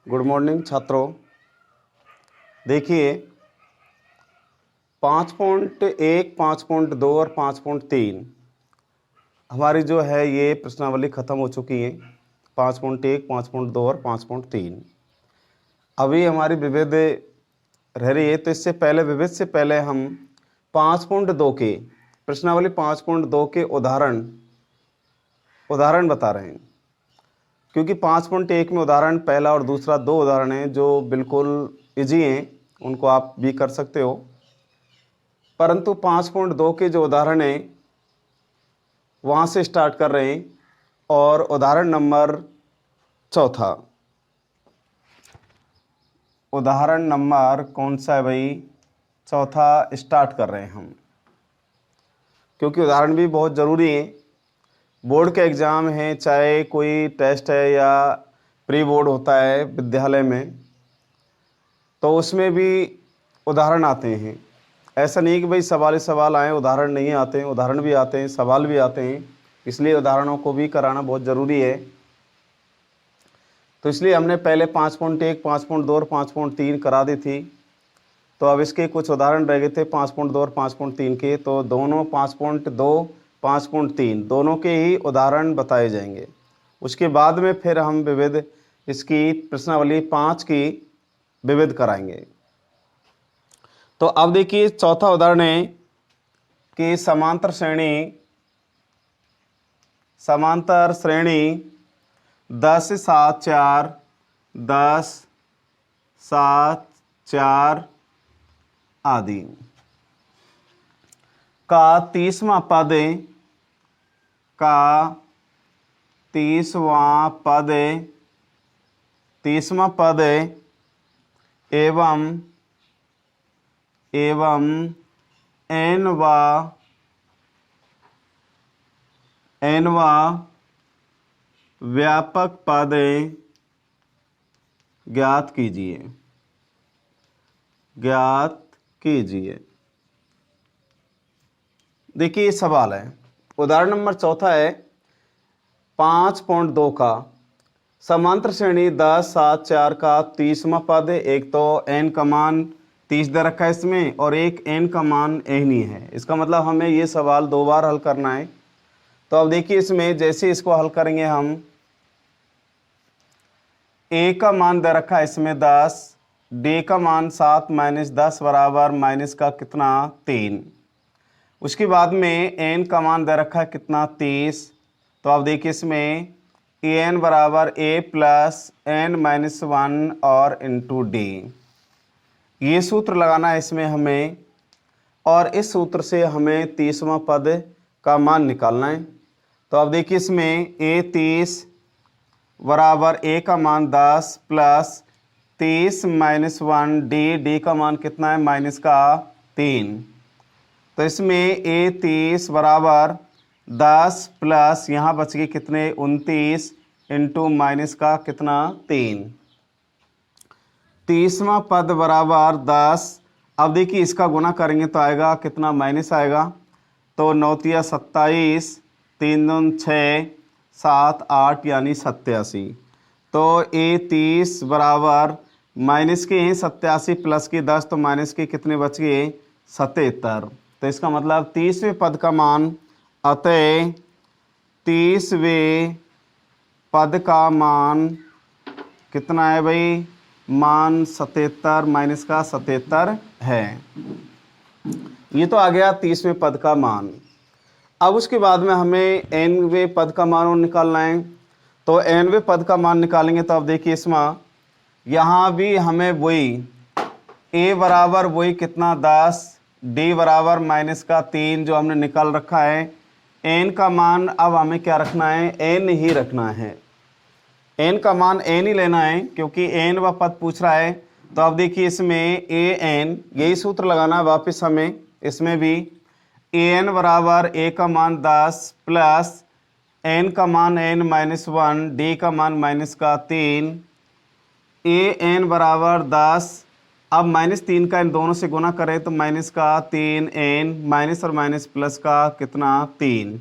Good morning छात्रों। देखिए 5.1, 5.2 और 5.3 हमारी जो है ये प्रश्नावली ख़त्म हो चुकी है। 5.1, 5.2 और 5.3 अभी हमारी विविध रह रही है। तो इससे पहले विविध से पहले हम 5.2 के प्रश्नावली 5.2 के उदाहरण बता रहे हैं, क्योंकि 5.1 में उदाहरण पहला और दूसरा 2 उदाहरण हैं जो बिल्कुल इजी हैं, उनको आप भी कर सकते हो। परंतु 5.2 के जो उदाहरण हैं वहाँ से स्टार्ट कर रहे हैं और उदाहरण नंबर चौथा, उदाहरण नंबर कौन सा है भाई? चौथा स्टार्ट कर रहे हैं हम, क्योंकि उदाहरण भी बहुत ज़रूरी है। बोर्ड के एग्ज़ाम हैं, चाहे कोई टेस्ट है या प्री बोर्ड होता है विद्यालय में, तो उसमें भी उदाहरण आते हैं। ऐसा नहीं कि भाई सवाल ही सवाल आए, उदाहरण नहीं आते हैं, उदाहरण भी आते हैं, सवाल भी आते हैं। इसलिए उदाहरणों को भी कराना बहुत ज़रूरी है। तो इसलिए हमने पहले 5.1, 5.2 और 5.3 करा दी थी। तो अब इसके कुछ उदाहरण रह गए थे 5.2 और 5.3 के। तो दोनों 5.2, 5.3 दोनों के ही उदाहरण बताए जाएंगे। उसके बाद में फिर हम विविध इसकी प्रश्नावली 5 की विविध कराएंगे। तो अब देखिए चौथा उदाहरण है कि समांतर श्रेणी 10, 7, 4, 10, 7, 4 आदि का 30वां पद एवं एनवा व्यापक पद ज्ञात कीजिए। देखिए ये सवाल है। उदाहरण नंबर चौथा है 5.2 का समांतर श्रेणी 10, 7, 4 का 30वां पद। एक तो n का मान 30 दे रखा है इसमें और एक n का मान n ही है। इसका मतलब हमें ये सवाल 2 बार हल करना है। तो अब देखिए इसमें जैसे इसको हल करेंगे हम, a का मान दे रखा है इसमें 10, d का मान 7 - 10 बराबर माइनस का कितना 3। उसके बाद में n का मान दे रखा है कितना 30। तो अब देखिए इसमें an बराबर a प्लस n - 1 और इंटू d, ये सूत्र लगाना है इसमें हमें, और इस सूत्र से हमें 30वां पद का मान निकालना है। तो अब देखिए इसमें a 30 बराबर a का मान 10 प्लस 30 - 1 d का मान कितना है माइनस का 3। तो इसमें a 30 बराबर 10 प्लस यहाँ बच गए कितने 29 इंटू माइनस का कितना 3। 30वां पद बराबर 10। अब देखिए इसका गुना करेंगे तो आएगा कितना माइनस आएगा। तो 9 × 27, 3 दूनी 6, 7, 8 यानी 87। तो a 30 बराबर माइनस के हैं 87 प्लस के 10, तो माइनस के कितने बच गए 77। तो इसका मतलब 30वें पद का मान, अतः 30वें पद का मान कितना है भाई? मान 77 माइनस का 77 है। ये तो आ गया 30वें पद का मान। अब उसके बाद में हमें nवें पद का मान निकालना है। तो nवें पद का मान निकालेंगे तो अब देखिए इसमें यहाँ भी हमें वही a बराबर वही कितना 10, d बराबर माइनस का 3 जो हमने निकाल रखा है। n का मान अब हमें क्या रखना है? n ही रखना है। n का मान n ही लेना है, क्योंकि n व पद पूछ रहा है। तो अब देखिए इसमें an, यही सूत्र लगाना है वापस हमें इसमें भी। an बराबर a का मान 10 प्लस n का मान n - 1, d का मान माइनस का 3। an बराबर 10, अब -3 का इन दोनों से गुना करें तो माइनस का 3n, माइनस और माइनस प्लस का कितना 3।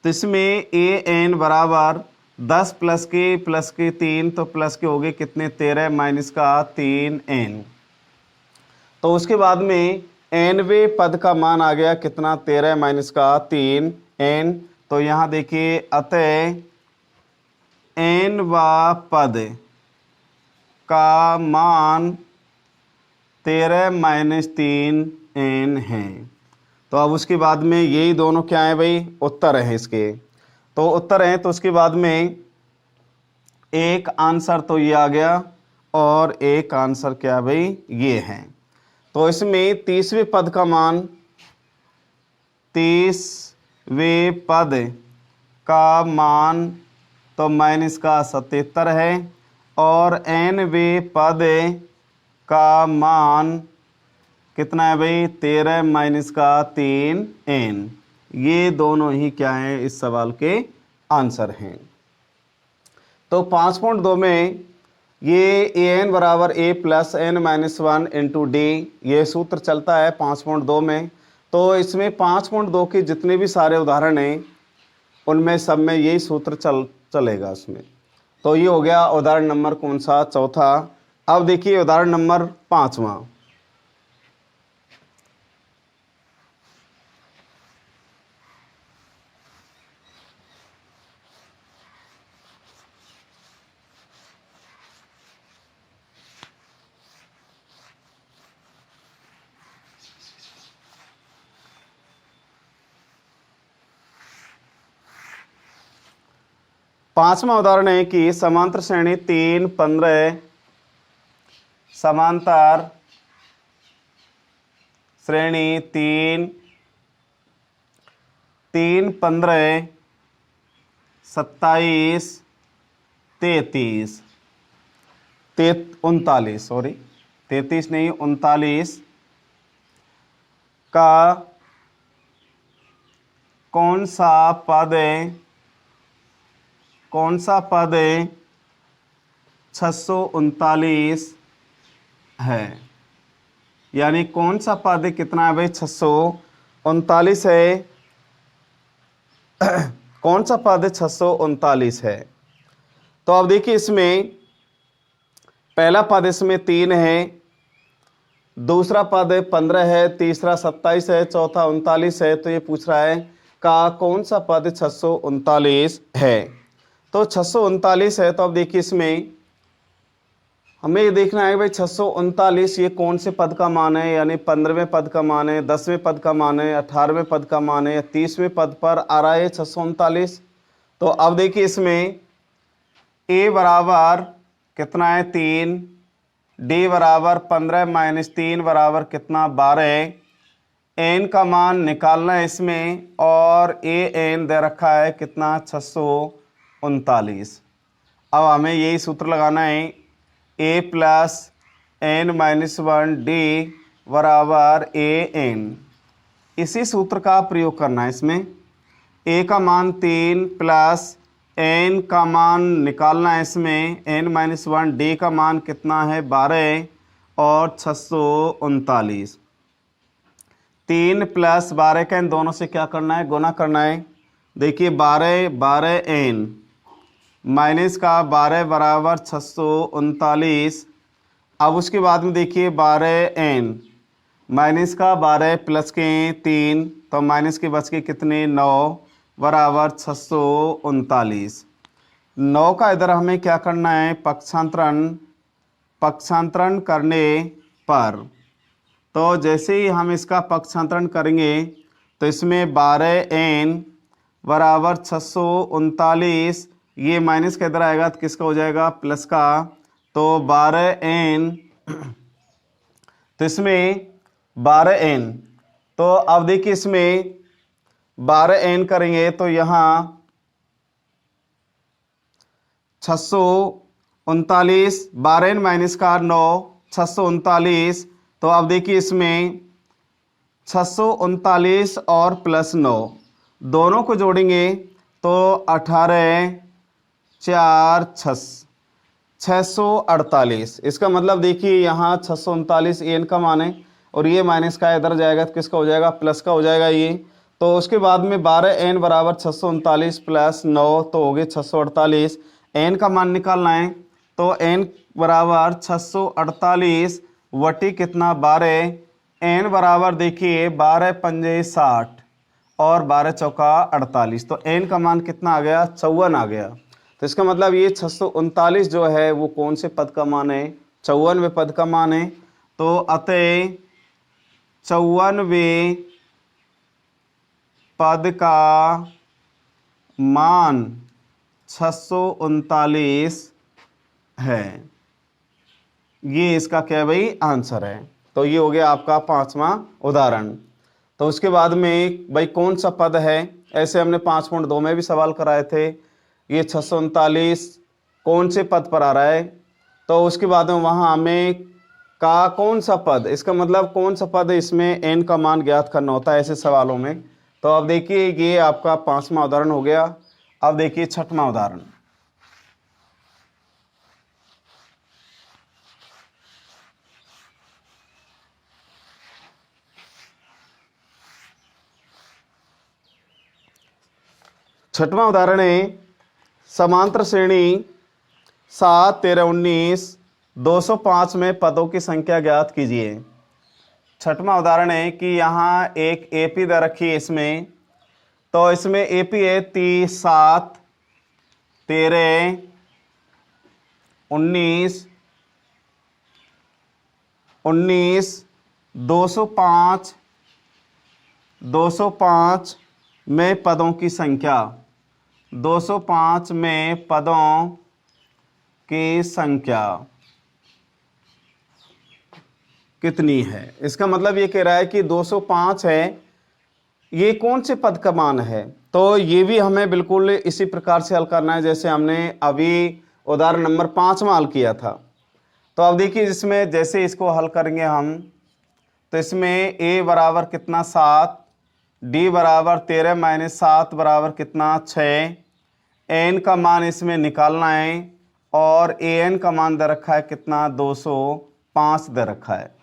तो तो इसमें ए एन बराबर 10 प्लस के 3, तो प्लस के हो गए कितने 13 माइनस का 3 एन। तो उसके बाद में एनवे पद का मान आ गया कितना 13 माइनस का 3 एन। तो यहाँ देखिए अतः एन व पद का मान 13 माइनस 3 एन है। तो अब उसके बाद में यही दोनों क्या है भाई, उत्तर हैं इसके। तो उत्तर हैं, तो उसके बाद में एक आंसर तो ये आ गया और एक आंसर क्या भाई ये है। तो इसमें 30वें पद का मान 30वें पद का मान तो माइनस का 77 है और एनवें पद का मान कितना है भाई 13 माइनस का 3 एन। ये दोनों ही क्या हैं इस सवाल के आंसर हैं। तो 5.2 में ये ए एन बराबर A plus N minus 1 into D ये सूत्र चलता है 5.2 में। तो इसमें 5.2 के जितने भी सारे उदाहरण हैं उनमें सब में यही सूत्र चलेगा उसमें। तो ये हो गया उदाहरण नंबर कौन सा, चौथा। अब देखिए उदाहरण नंबर 5वां। पांचवा उदाहरण है कि समांतर श्रेणी 3, 15 समांतर श्रेणी 3, 15, 27, 33, 39 सॉरी 33 नहीं 39 का कौन सा पद 639 है। यानी कौन सा पद कितना है भाई 639 है। कौन सा पद 639 है। तो अब देखिए इसमें पहला पद इसमें 3 है, दूसरा पद 15 है, तीसरा 27 है, चौथा 39 है। तो ये पूछ रहा है का कौन सा पद 639 है। तो 639 है। तो अब देखिए इसमें हमें ये देखना है भाई 639 ये कौन से पद का मान है। यानी 15वें पद का मान है, 10वें पद का मान है, 18वें पद का मान है या 30वें पद पर आ रहा है 639। तो अब देखिए इसमें ए बराबर कितना है 3, डी बराबर 15 माइनस 3 बराबर कितना 12, एन का मान निकालना है इसमें और ए एन दे रखा है कितना 639। अब हमें यही सूत्र लगाना है ए प्लस एन माइनस 1 डी बराबर ए एन। इसी सूत्र का प्रयोग करना है इसमें। ए का मान 3 प्लस एन का मान निकालना है इसमें एन माइनस 1, डी का मान कितना है 12 और 639। 3 प्लस 12 का इन दोनों से क्या करना है गुना करना है। देखिए 12 एन माइनस का 12 बराबर 639। अब उसके बाद में देखिए 12 एन माइनस का 12 प्लस के 3 तो माइनस के बच के कितने 9 बराबर 639। 9 का इधर हमें क्या करना है पक्षांतरण करने पर। तो जैसे ही हम इसका पक्षांतरण करेंगे तो इसमें 12 एन बराबर 639 ये माइनस का इधर आएगा तो किसका हो जाएगा प्लस का। तो 12 एन तो इसमें 12 एन तो अब देखिए इसमें 12 एन करेंगे तो यहाँ 639 12 एन माइनस का 9 639। तो अब देखिए इसमें 639 और प्लस 9 दोनों को जोड़ेंगे तो 18 4 648। इसका मतलब देखिए यहाँ 639 एन का मान है और ये माइनस का इधर जाएगा तो किसका हो जाएगा प्लस का हो जाएगा ये। तो उसके बाद में 12n बराबर 639 प्लस 9 तो हो गए 648। n का मान निकालना है तो n बराबर 648 वटी कितना 12। n बराबर देखिए 12 पंजे 60 और 12 चौका 48, तो n का मान कितना आ गया 54 आ गया। तो इसका मतलब ये 639 जो है वो कौन से पद का मान है, 54वें पद का मान है। तो अतः 54वें पद का मान 639 है। ये इसका क्या भाई आंसर है। तो ये हो गया आपका 5वां उदाहरण। तो उसके बाद में भाई कौन सा पद है, ऐसे हमने 5.2 में भी सवाल कराए थे। ये 639 कौन से पद पर आ रहा है, तो उसके बाद में वहाँ हमें का कौन सा पद, इसका मतलब कौन सा पद इसमें n का मान ज्ञात करना होता है ऐसे सवालों में। तो अब देखिए ये आपका 5वां उदाहरण हो गया। अब देखिए 6वां उदाहरण। छठवां उदाहरण है समांतर श्रेणी 7, 13, 19, 205 में पदों की संख्या ज्ञात कीजिए। छठवां उदाहरण है कि यहाँ एक एपी दे रखी है इसमें, तो इसमें एपी है 30, 7, 13, 19, 205, 205 में पदों की संख्या, 205 में पदों की संख्या कितनी है। इसका मतलब ये कह रहा है कि 205 है, ये कौन से पद का मान है। तो ये भी हमें बिल्कुल इसी प्रकार से हल करना है जैसे हमने अभी उदाहरण नंबर 5 में हल किया था। तो अब देखिए इसमें जैसे इसको हल करेंगे हम, तो इसमें a बराबर कितना 7, d बराबर 13 माइनस 7 बराबर कितना 6, n का मान इसमें निकालना है और an का मान दे रखा है कितना 205 दे रखा है।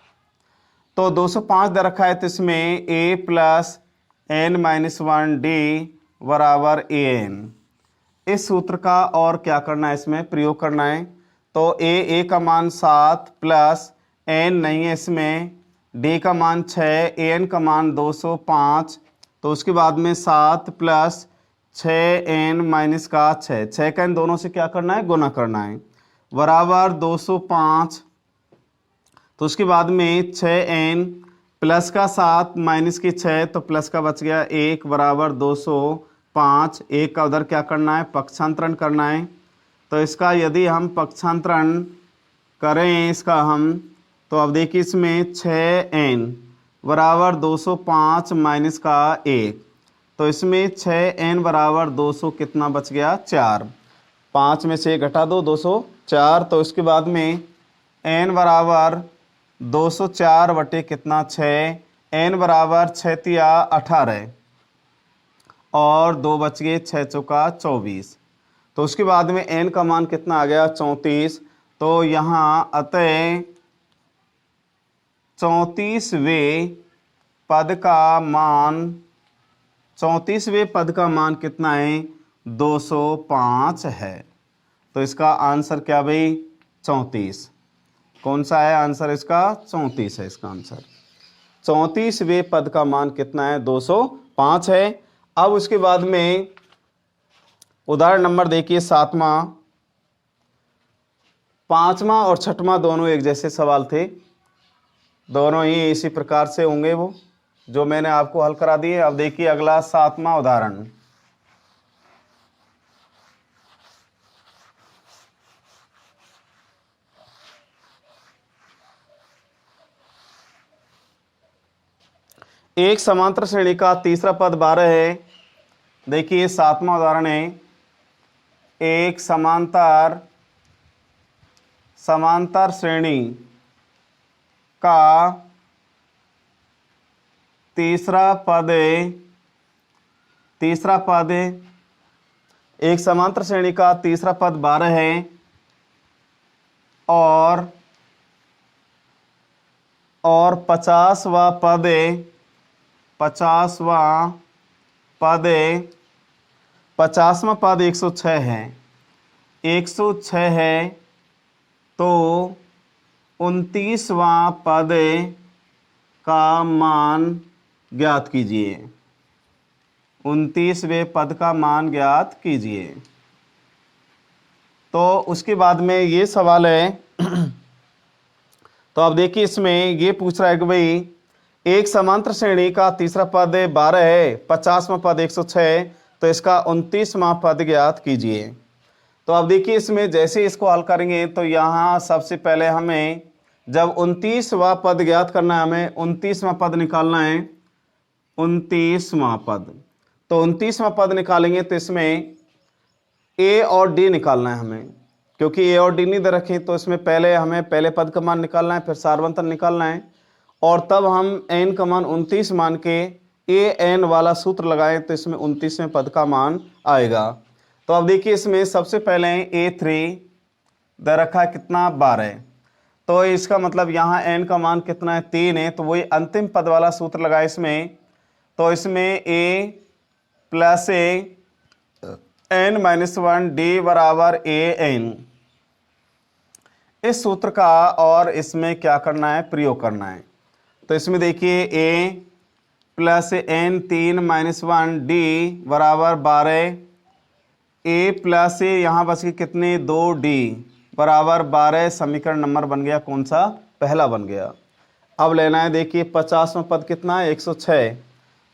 तो 205 दे रखा है तो इसमें a plus n minus 1 d बराबर an, इस सूत्र का और क्या करना है इसमें प्रयोग करना है। तो a का मान 7 प्लस n नहीं है इसमें, d का मान 6, an का मान 205, तो उसके बाद में 7 प्लस 6n माइनस का 6 का इन दोनों से क्या करना है गुना करना है बराबर 205। तो उसके बाद में 6n प्लस का 7 माइनस की 6 तो प्लस का बच गया 1 बराबर 205। एक का उधर क्या करना है पक्षांतरण करना है। तो इसका यदि हम पक्षांतरण करें इसका हम, तो अब देखिए इसमें 6n बराबर 205 माइनस का 1, तो इसमें 6n बराबर 200 कितना बच गया 4, 5 में से घटा दो 204। तो इसके बाद में n बराबर 204 बटे कितना 6, n बराबर 6 तिया 18 और 2 बच गए 6 चौका 24। तो उसके बाद में n का मान कितना आ गया 34। तो यहाँ अतः 34वें पद का मान, 34वें पद का मान कितना है 205 है। तो इसका आंसर क्या भाई 34, कौन सा है आंसर इसका 34 है इसका आंसर। 34वें पद का मान कितना है 205 है। अब उसके बाद में उदाहरण नंबर देखिए 7वां, 5वां और 6वां दोनों एक जैसे सवाल थे, दोनों ही इसी प्रकार से होंगे वो जो मैंने आपको हल करा दिए। अब देखिए अगला 7वां उदाहरण। एक समांतर श्रेणी का तीसरा पद 12 है। देखिए 7वां उदाहरण है, एक समांतर श्रेणी का तीसरा पद एक समांतर श्रेणी का तीसरा पद 12 है और 50वां पद 50वां पद 106 है, 106 है तो 29वां पद का मान ज्ञात कीजिए। 29वें पद का मान ज्ञात कीजिए। तो उसके बाद में ये सवाल है तो अब देखिए इसमें ये पूछ रहा है कि भाई एक समांतर श्रेणी का तीसरा पद 12 है, 50वां पद 106, तो इसका 29वां पद ज्ञात कीजिए। तो अब देखिए इसमें जैसे इसको हल करेंगे तो यहाँ सबसे पहले हमें जब 29वां पद ज्ञात करना है, हमें 29वां पद निकालना है। 29वां पद, तो 29वां पद निकालेंगे तो इसमें ए और डी निकालना है हमें, क्योंकि ए और डी नहीं दे रखे, तो इसमें पहले हमें पहले पद का मान निकालना है, फिर सारवंतर निकालना है, और तब हम एन का मान 29 मान के ए एन वाला सूत्र लगाएं तो इसमें 29वें पद का मान आएगा। तो अब देखिए इसमें सबसे पहले A3 दे रखा है कितना 12, तो इसका मतलब यहाँ n का मान कितना है 3 है, तो वही अंतिम पद वाला सूत्र लगाए इसमें, तो इसमें a plus A n minus 1 d बराबर ए एन, इस सूत्र का और इसमें क्या करना है, प्रयोग करना है। तो इसमें देखिए a plus n 3 minus 1 d बराबर 12, ए प्लस ए यहाँ बच के कितने 2d बराबर 12, समीकरण नंबर बन गया कौन सा, पहला बन गया। अब लेना है देखिए 50वां पद कितना है 106,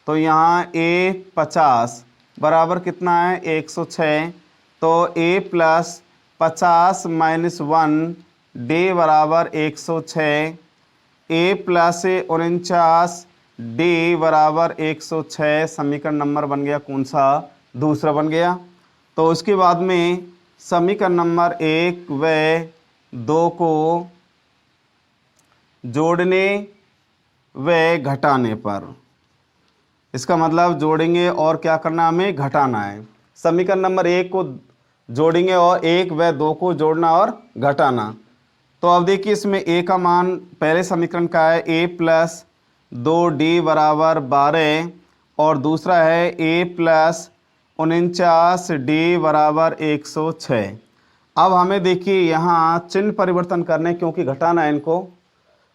तो यहाँ a 50 बराबर कितना है 106, तो a प्लस 50 माइनस 1 d बराबर 106, a प्लस 49 d बराबर 106, समीकरण नंबर बन गया कौन सा, दूसरा बन गया। तो उसके बाद में समीकरण नंबर 1 व 2 को जोड़ने व घटाने पर, इसका मतलब जोड़ेंगे और क्या करना हमें, घटाना है। समीकरण नंबर 1 को जोड़ेंगे और 1 व 2 को जोड़ना और घटाना। तो अब देखिए इसमें a का मान पहले समीकरण का है a प्लस 2d बराबर 12, और दूसरा है a प्लस 49d बराबर 106। अब हमें देखिए यहाँ चिन्ह परिवर्तन करने, क्योंकि घटाना है इनको।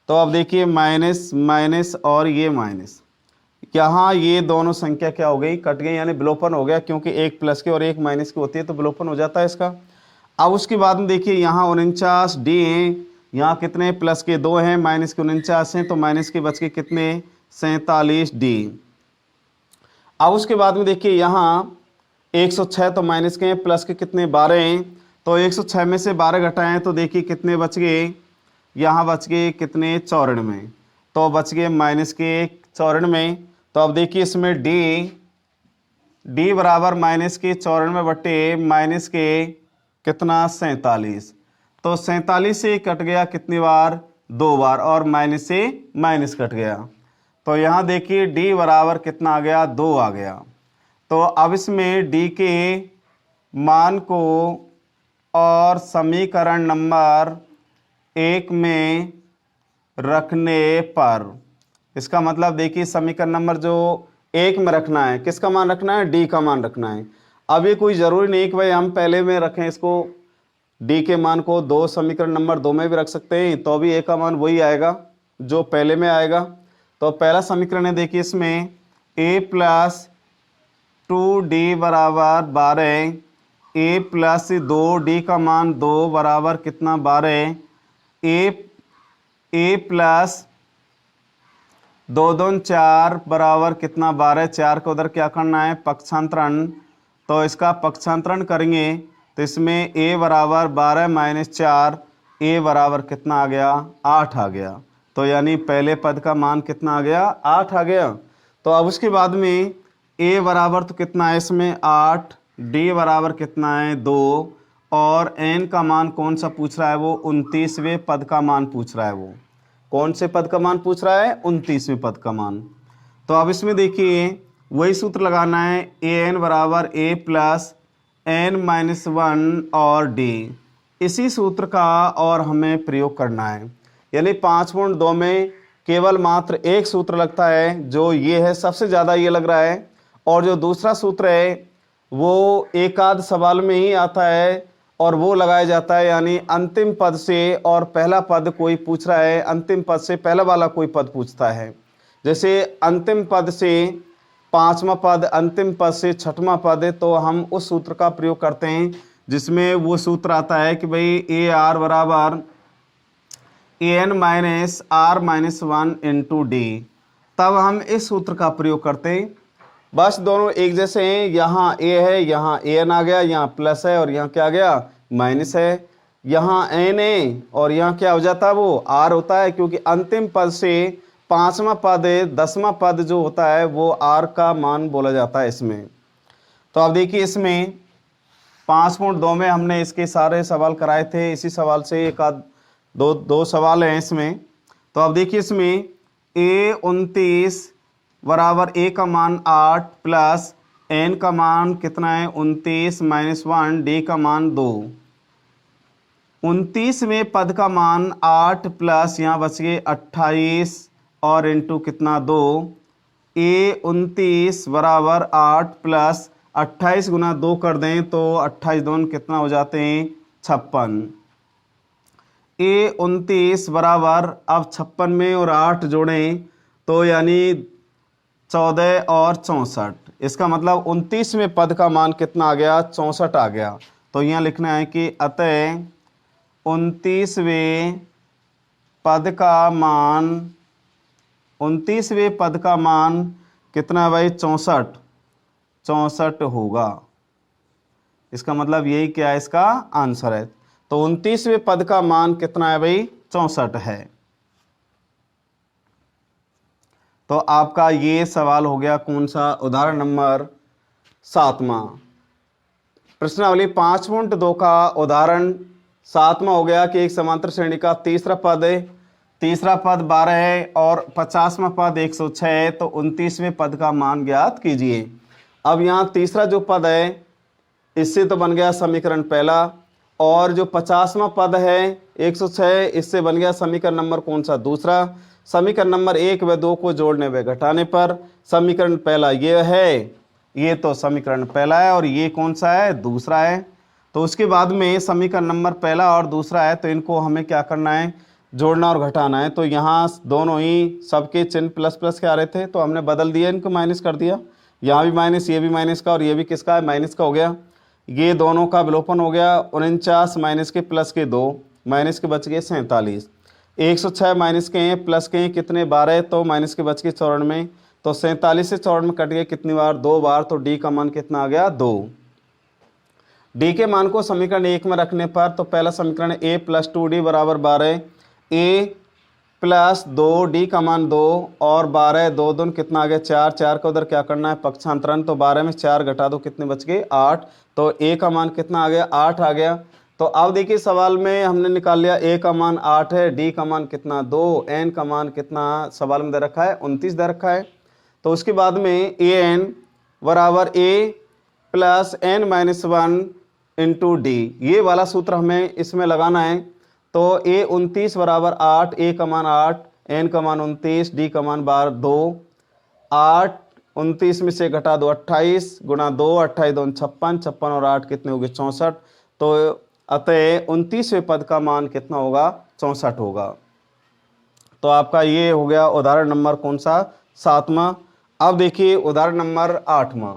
तो अब देखिए माइनस माइनस और ये माइनस, यहाँ ये दोनों संख्या क्या हो गई, कट गई, यानी विलोपन हो गया, क्योंकि एक प्लस की और एक माइनस की होती है तो विलोपन हो जाता है इसका। अब उसके बाद में देखिए यहाँ 49d हैं, यहाँ कितने प्लस के 2 हैं, माइनस के 49 हैं, तो माइनस के बच के कितने 47d। अब उसके बाद में देखिए यहाँ 106, तो माइनस के हैं, प्लस के कितने 12 हैं, तो 106 में से 12 घटाएं तो देखिए कितने बच गए, यहाँ बच गए कितने 94, तो बच गए माइनस के 94। तो अब देखिए इसमें d बराबर माइनस के 94 बटे माइनस के कितना 47, तो 47 से कट गया कितनी बार, 2 बार, और माइनस से माइनस कट गया। तो यहाँ देखिए d बराबर कितना आ गया, 2 आ गया। तो अब इसमें d के मान को और समीकरण नंबर 1 में रखने पर, इसका मतलब देखिए समीकरण नंबर जो 1 में रखना है, किसका मान रखना है, d का मान रखना है। अब ये कोई ज़रूरी नहीं कि भाई हम पहले में रखें इसको, d के मान को 2 समीकरण नंबर 2 में भी रख सकते हैं, तो भी a का मान वही आएगा जो पहले में आएगा। तो पहला समीकरण है देखिए इसमें a प्लस 2d बराबर 12, a प्लस 2d का मान 2 बराबर कितना 12, a प्लस 2 2 4 बराबर कितना 12, 4 को उधर क्या करना है, पक्षांतरण, तो इसका पक्षांतरण करेंगे तो इसमें a बराबर 12 माइनस 4, a बराबर कितना आ गया, 8 आ गया। तो यानी पहले पद का मान कितना आ गया, 8 आ गया। तो अब उसके बाद में a बराबर तो कितना है इसमें 8, d बराबर कितना है 2, और n का मान कौन सा पूछ रहा है, वो 29वें पद का मान पूछ रहा है। वो कौन से पद का मान पूछ रहा है, 29वें पद का मान। तो अब इसमें देखिए वही सूत्र लगाना है, an बराबर a प्लस n माइनस 1 और d, इसी सूत्र का और हमें प्रयोग करना है। यानी 5.2 में केवल मात्र एक सूत्र लगता है, जो ये है, सबसे ज़्यादा ये लग रहा है, और जो दूसरा सूत्र है वो एक आध सवाल में ही आता है और वो लगाया जाता है, यानी अंतिम पद से और पहला पद कोई पूछ रहा है, अंतिम पद से पहला वाला कोई पद पूछता है। जैसे अंतिम पद से पांचवा पद, अंतिम पद से छठवां पद है, तो हम उस सूत्र का प्रयोग करते हैं जिसमें वो सूत्र आता है कि भाई ए आर बराबर A N minus R minus one into D. तब हम इस सूत्र का प्रयोग करते हैं। बस दोनों एक जैसे हैं, यहाँ ए है, यहाँ ए एन आ गया, यहाँ प्लस है और यहाँ क्या आ गया, माइनस है। यहाँ एन है और यहाँ क्या हो जाता है, वो आर होता है, क्योंकि अंतिम पद से पांचवा पद, दसवां पद जो होता है वो आर का मान बोला जाता है इसमें। तो अब देखिए इसमें 5.2 में हमने इसके सारे सवाल कराए थे, इसी सवाल से एक आध दो सवाल हैं इसमें। तो अब देखिए इसमें A29 बराबर ए का मान 8 प्लस एन का मान कितना है 29 माइनस 1, डी का मान 2। 29वें पद का मान 8 प्लस यहाँ बच गए 28 और इंटू कितना 2। A29 बराबर 8 प्लस 28 गुना 2 कर दें तो 28 दूनी कितना हो जाते हैं 56। A29 बराबर, अब 56 में और 8 जोड़ें तो यानी 14 और 64। इसका मतलब 29वें पद का मान कितना आ गया 64 आ गया। तो यहाँ लिखना है कि अतः 29वें पद का मान, 29वें पद का मान कितना है भाई 64 होगा। इसका मतलब यही क्या है, इसका आंसर है। तो 29वें पद का मान कितना है भाई 64 है। तो आपका ये सवाल हो गया कौन सा, उदाहरण नंबर 7वां। प्रश्नावली 5.2 का उदाहरण 7वां हो गया कि एक समांतर श्रेणी का तीसरा पद है, तीसरा पद 12 है और 50वां पद 106 है। तो 29वें पद का मान ज्ञात कीजिए। अब यहाँ तीसरा जो पद है इससे तो बन गया समीकरण पहला, और जो 50वां पद है 106 इससे बन गया समीकरण नंबर कौन सा, दूसरा। समीकरण नंबर 1 व 2 को जोड़ने व घटाने पर समीकरण पहला ये है, ये तो समीकरण पहला है और ये कौन सा है, दूसरा है। तो उसके बाद में समीकरण नंबर पहला और दूसरा है, तो इनको हमें क्या करना है, जोड़ना और घटाना है। तो यहाँ दोनों ही सबके चिन्ह प्लस प्लस के आ रहे थे तो हमने बदल दिया, इनको माइनस कर दिया। यहाँ भी माइनस, ये भी माइनस का और ये भी किसका है, माइनस का हो गया। ये दोनों का विलोपन हो गया, 49 माइनस के प्लस के 2, माइनस के बच गए 47। 106 माइनस के हैं प्लस के हैं कितने 12, तो माइनस के बच के 94। तो 47 से 94 कट गए कितनी बार, 2 बार। तो डी का मान कितना आ गया 2। डी के मान को समीकरण 1 में रखने पर तो पहला समीकरण a प्लस 2d बराबर 12, a प्लस 2d का मान 2 और 12, 2 दून कितना आ गया 4, 4 का उधर क्या करना है पक्षांतरण। तो 12 में 4 घटा दो कितने बच गए 8। तो a का मान कितना आ गया 8 आ गया। तो अब देखिए सवाल में हमने निकाल लिया a का मान 8 है, d का मान कितना 2, n का मान कितना सवाल में दे रखा है 29 दे रखा है। तो उसके बाद में an बराबर a plus n minus 1 into D, ये वाला सूत्र हमें इसमें लगाना है। तो A29 बराबर 8, a का मान 8, n का मान 29, d का मान 2। 8 29 में से घटा दो 28 गुना 2, 28 2 56, 56 और 8 कितने हो गए 64। तो अतः 29वें पद का मान कितना होगा 64 होगा। तो आपका ये हो गया उदाहरण नंबर कौन सा 7वां। अब देखिए उदाहरण नंबर 8वां।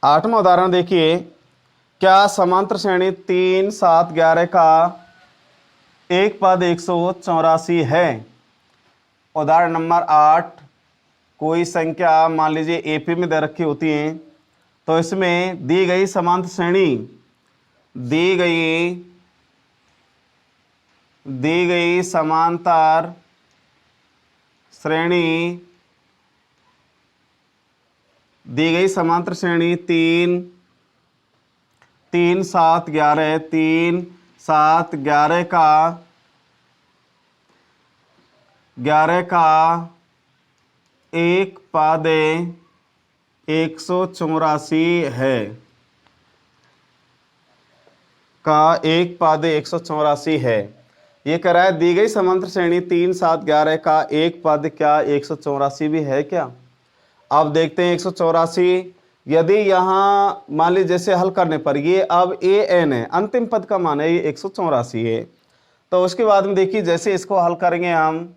आठवां उदाहरण देखिए, क्या समांतर श्रेणी 3 7 11 का एक पद 184 है। उदाहरण नंबर 8, कोई संख्या मान लीजिए एपी में दे रखी होती है। तो इसमें दी गई समांतर श्रेणी, दी गई समांतर श्रेणी दी गई समांतर श्रेणी 3 3 7 11 3 7 11 का एक पादे 184 है, का एक पादे 184 है। ये कह रहा है दी गई समांतर श्रेणी 3 7 11 का एक पद क्या 184 भी है क्या। अब देखते हैं 184, यदि यहाँ मान लीजिए जैसे हल करने पर ये अब ए एन है, अंतिम पद का मान है ये 184 है। तो उसके बाद में देखिए जैसे इसको हल करेंगे हम,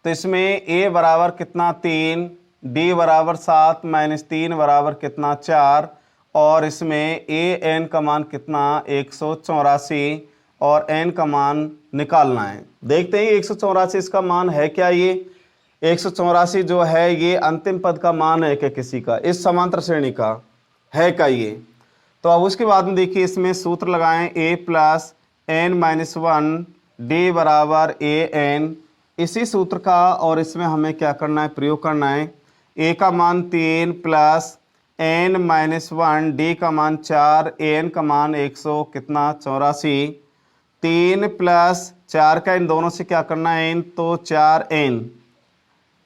तो इसमें a बराबर कितना 3, d बराबर 7 माइनस 3 बराबर कितना 4, और इसमें a n का मान कितना 184 और n का मान निकालना है। देखते हैं 184 इसका मान है क्या, ये 184 जो है ये अंतिम पद का मान है क्या किसी का, इस समांतर श्रेणी का है क्या ये। तो अब उसके बाद में देखिए इसमें सूत्र लगाएं a plus n minus 1 d बराबर a n, इसी सूत्र का और इसमें हमें क्या करना है, प्रयोग करना है। a का मान 3 प्लस n माइनस 1 d का मान 4 an का मान 100 कितना 84, 3 प्लस 4 का इन दोनों से क्या करना है n, तो 4n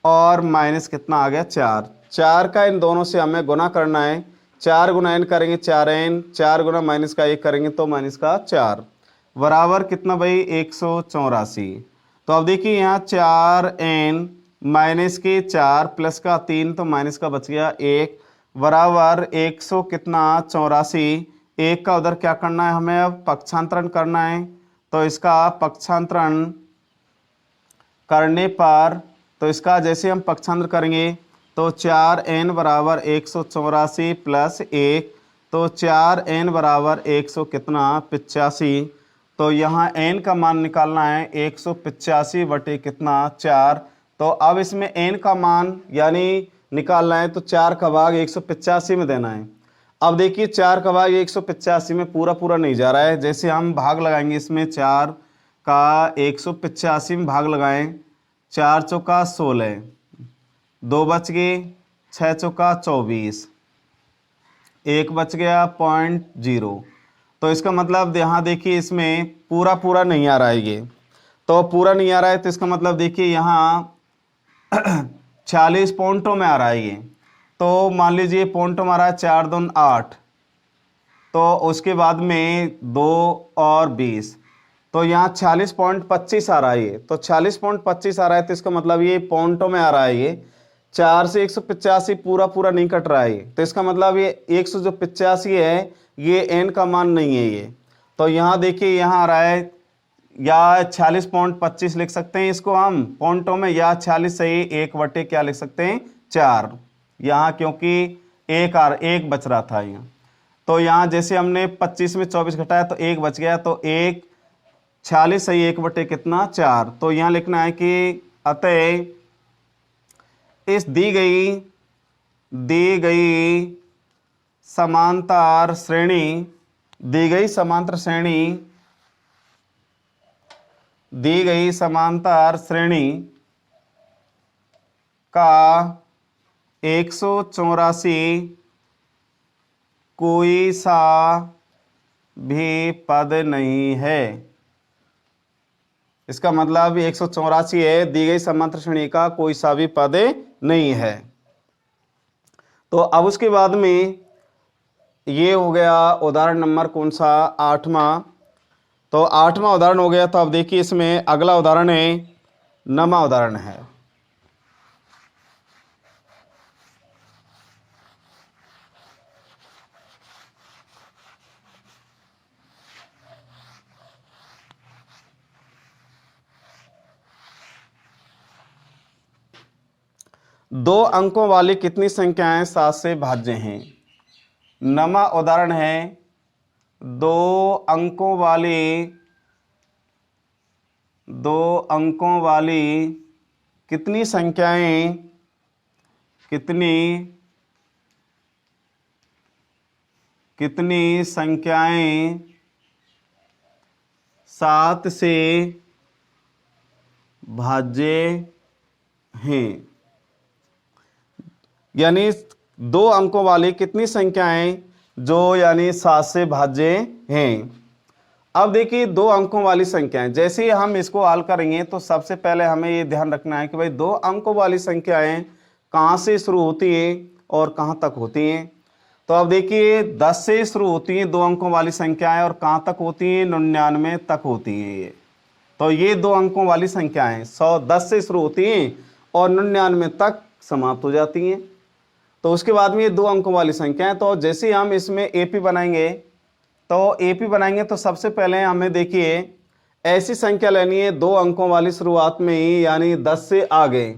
और माइनस कितना आ गया 4, 4 का इन दोनों से हमें गुना करना है, 4 गुना n करेंगे 4n, 4 गुना माइनस का 1 करेंगे तो माइनस का 4 बराबर कितना भाई 184। तो अब देखिए यहाँ 4n माइनस के 4 प्लस का 3 तो माइनस का बच गया 1 बराबर 100 कितना 84। एक का उधर क्या करना है हमें, अब पक्षांतरण करना है। तो इसका पक्षांतरण करने पर, तो इसका जैसे हम पक्षांतर करेंगे तो 4n बराबर 184 प्लस 1, तो 4n बराबर 100 कितना 85। तो यहाँ n का मान निकालना है 185 बटे कितना 4। तो अब इसमें n का मान यानी निकालना है तो 4 का भाग 185 में देना है। अब देखिए 4 का भाग 185 में पूरा पूरा नहीं जा रहा है, जैसे हम भाग लगाएंगे इसमें 4 का 185 में भाग लगाएं, 4 चौका 16, 2 बच गए, 6 चौका 24, 1 बच गया 0.0। तो इसका मतलब यहाँ देखिए इसमें पूरा पूरा नहीं आ रहा है ये, तो पूरा नहीं आ रहा है तो इसका मतलब देखिए यहाँ 46 पॉइंटों में आ रहा है ये। तो मान लीजिए पॉइंटों में आ रहा है 4 दून 8, तो उसके बाद में 2 और 20, तो यहाँ 46.25 आ रहा है ये। तो 46.25 आ रहा है तो इसका मतलब ये पॉइंटों में आ रहा है ये, 4 से 185 पूरा पूरा नहीं कट रहा है ये। तो इसका मतलब ये 185 है, ये n का मान नहीं है ये। तो यहाँ देखिए यहाँ आ रहा है या 46.25 लिख सकते हैं इसको हम पॉइंटों में, या 46 सही 1 बटे क्या लिख सकते हैं 4 यहाँ, क्योंकि एक बच रहा था यहाँ। तो यहाँ जैसे हमने 25 में 24 घटाया तो 1 बच गया, तो 1 46 सही 1 बटे कितना 4। तो यहाँ लिखना है कि अतः इस दी गई समांतर श्रेणी, दी गई समांतर श्रेणी का 184 कोई सा भी पद नहीं है। इसका मतलब 184 है, दी गई समांतर श्रेणी का कोई सा भी पद नहीं है। तो अब उसके बाद में ये हो गया उदाहरण नंबर कौन सा 8वां। तो 8वां उदाहरण हो गया। तो अब देखिए इसमें अगला उदाहरण है 9वां उदाहरण है। दो अंकों वाली कितनी संख्याएं 7 से भाज्य हैं। 9वां उदाहरण है दो अंकों वाली कितनी संख्याएं 7 से भाज्य हैं। यानी 2 अंकों वाली कितनी संख्याएं जो यानी 7 से भाज्य हैं। अब देखिए 2 अंकों वाली संख्याएं, जैसे ही हम इसको हल करेंगे तो सबसे पहले हमें ये ध्यान रखना है कि भाई 2 अंकों वाली संख्याएं कहाँ से शुरू होती हैं और कहाँ तक होती हैं। तो अब देखिए 10 से शुरू होती हैं 2 अंकों वाली संख्याएं और कहाँ तक होती हैं, 99 तक होती हैं ये। तो ये 2 अंकों वाली संख्याएं 10 से शुरू होती हैं और 99 तक समाप्त हो जाती हैं। तो उसके बाद में ये 2 अंकों वाली संख्याएं, तो जैसे ही हम इसमें एपी बनाएंगे तो सबसे पहले हमें देखिए ऐसी संख्या लेनी है 2 अंकों वाली शुरुआत में ही, यानी 10 से आगे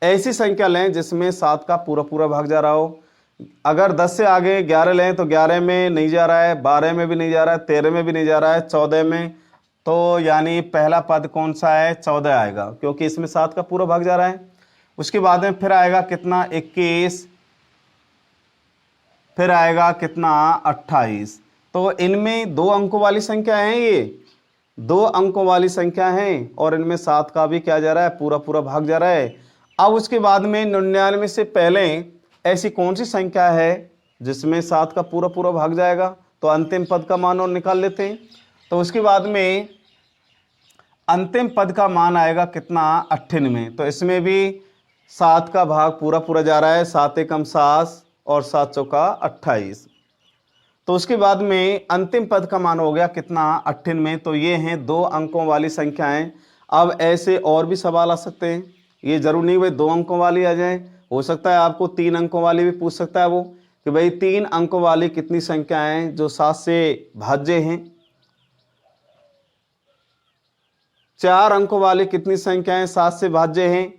ऐसी संख्या लें जिसमें 7 का पूरा पूरा भाग जा रहा हो। अगर 10 से आगे 11 लें तो 11 में नहीं जा रहा है, 12 में भी नहीं जा रहा है, 13 में भी नहीं जा रहा है, 14 में, तो यानी पहला पद कौन सा है, 14 आएगा, क्योंकि इसमें 7 का पूरा भाग जा रहा है। उसके बाद में फिर आएगा कितना, 21, फिर आएगा कितना, 28। तो इनमें 2 अंकों वाली संख्या है, ये 2 अंकों वाली संख्या है और इनमें 7 का भी क्या जा रहा है, पूरा पूरा भाग जा रहा है। अब उसके बाद में 99 से पहले ऐसी कौन सी संख्या है जिसमें 7 का पूरा पूरा भाग जाएगा, तो अंतिम पद का मान और निकाल लेते हैं। तो उसके बाद में अंतिम पद का मान आएगा कितना, 98। तो इसमें भी 7 का भाग पूरा पूरा जा रहा है, 7 एकम 7 और 7 चौका 28। तो उसके बाद में अंतिम पद का मान हो गया कितना, 98। तो ये हैं 2 अंकों वाली संख्याएं। अब ऐसे और भी सवाल आ सकते हैं, ये जरूर नहीं भाई 2 अंकों वाली आ जाए, हो सकता है आपको 3 अंकों वाली भी पूछ सकता है वो, कि भाई 3 अंकों वाली कितनी संख्याएं जो 7 से भाज्य हैं, 4 अंकों वाली कितनी संख्याएं 7 से भाज्य हैं,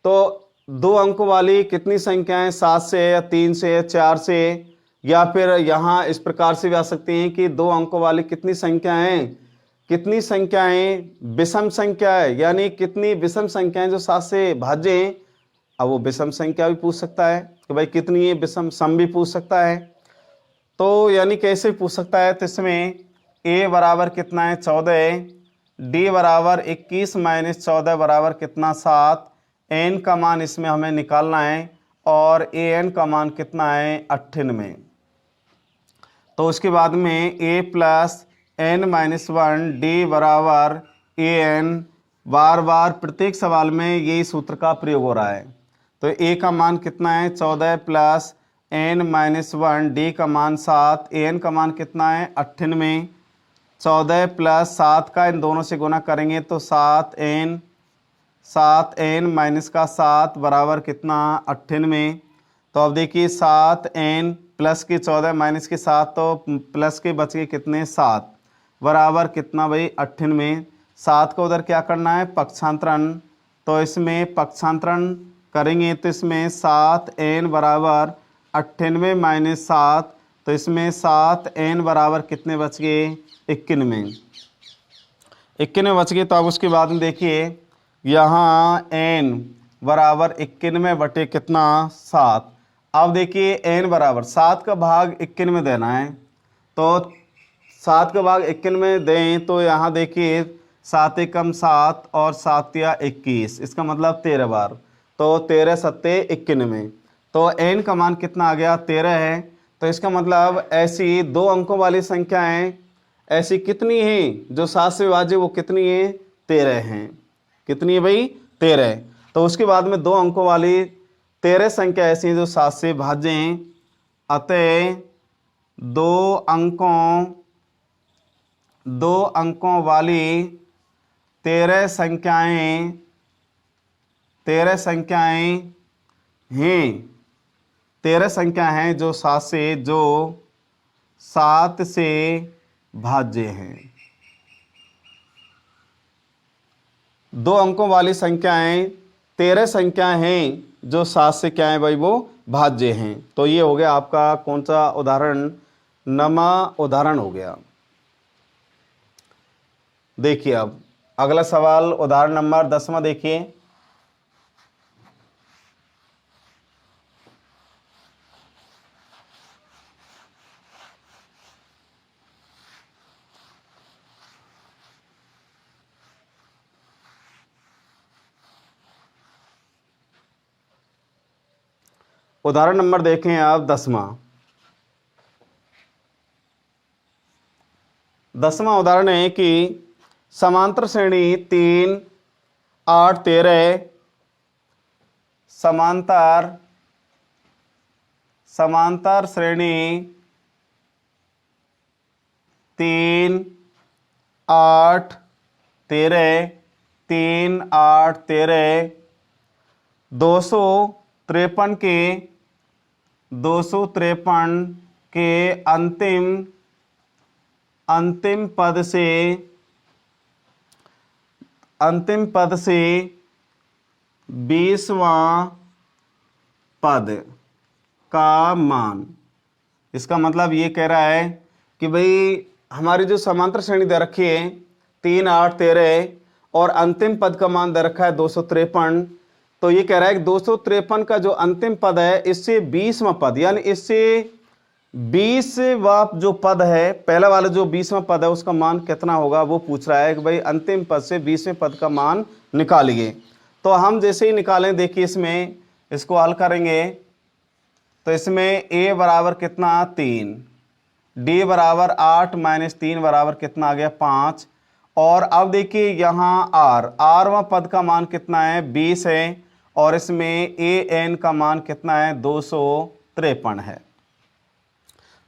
तो 2 अंकों वाली कितनी संख्याएं 7 से या 3 से या 4 से, या फिर यहाँ इस प्रकार से भी आ सकती हैं कि 2 अंकों वाली कितनी संख्याएं विषम संख्या है, यानी कितनी विषम संख्याएं जो 7 से भाज्य हैं। अब वो विषम संख्या भी पूछ सकता है कि भाई कितनी है विषम, सम भी पूछ सकता है। तो यानी कैसे पूछ सकता है, तो इसमें a बराबर कितना है, 14, d बराबर 21 माइनस 14 बराबर कितना, 7, n का मान इसमें हमें निकालना है और an का मान कितना है, 98। तो उसके बाद में a plus n minus 1 d बराबर an, बार बार प्रत्येक सवाल में यही सूत्र का प्रयोग हो रहा है। तो a का मान कितना है, 14 प्लस n माइनस 1, d का मान 7, an का मान कितना है, 98। 14 प्लस 7 का इन दोनों से गुना करेंगे तो 7n माइनस का 7 बराबर कितना, 98। तो अब देखिए 7n प्लस के 14 माइनस के 7, तो प्लस के बच गए कितने, 7 बराबर कितना भाई, 98। 7 को उधर क्या करना है, पक्षांतरण, तो इसमें पक्षांतरण करेंगे तो इसमें 7n बराबर 98 माइनस 7, तो इसमें 7n बराबर कितने बच गए, 91। 91 बच गए। तो अब उसके बाद में देखिए यहाँ n बराबर 91 बटे कितना, 7। अब देखिए n बराबर 7 का भाग 91 में देना है, तो 7 का भाग 91 में दें तो यहाँ देखिए 7 एकम 7 और 7 या 21, इसका मतलब 13 बार, तो 13 सत्ते 91। तो n का मान कितना आ गया, 13 है। तो इसका मतलब ऐसी 2 अंकों वाली संख्याएं ऐसी कितनी हैं जो 7 से विभाज्य, वो कितनी है, 13 हैं। कितनी है भाई, 13। तो उसके बाद में 2 अंकों वाली 13 संख्या ऐसी हैं जो 7 से भाज्य हैं। अतः 2 अंकों वाली 13 संख्याएं हैं, 13 संख्या हैं जो 7 से भाज्य हैं। 2 अंकों वाली संख्याएं 13 संख्याएं हैं जो 7 से क्या है भाई, वो भाज्य हैं। तो ये हो गया आपका कौन सा उदाहरण, नमा उदाहरण हो गया। देखिए अब अगला सवाल उदाहरण नंबर 10वां देखिए। उदाहरण नंबर देखें आप 10वां। 10वां उदाहरण है कि समांतर श्रेणी 3 8 13 समांतर श्रेणी 3 8 13 3 8 13 253 के अंतिम पद से 20वां पद का मान। इसका मतलब ये कह रहा है कि भाई हमारी जो समांतर श्रेणी दे रखी है 3 8 13 और अंतिम पद का मान दे रखा है 253। तो ये कह रहा है कि 253 का जो अंतिम पद है इससे 20वां पद, यानी इससे 20वां जो पद है, पहला वाला जो 20वां पद है उसका मान कितना होगा वो पूछ रहा है कि भाई अंतिम पद से 20वें पद का मान निकालिए। तो हम जैसे ही निकालें, देखिए इसमें इसको हल करेंगे तो इसमें a बराबर कितना 3, d बराबर 8 माइनस 3 बराबर कितना आ गया 5। और अब देखिए यहाँ आरवां पद का मान कितना है 20 है और इसमें an का मान कितना है 253 है।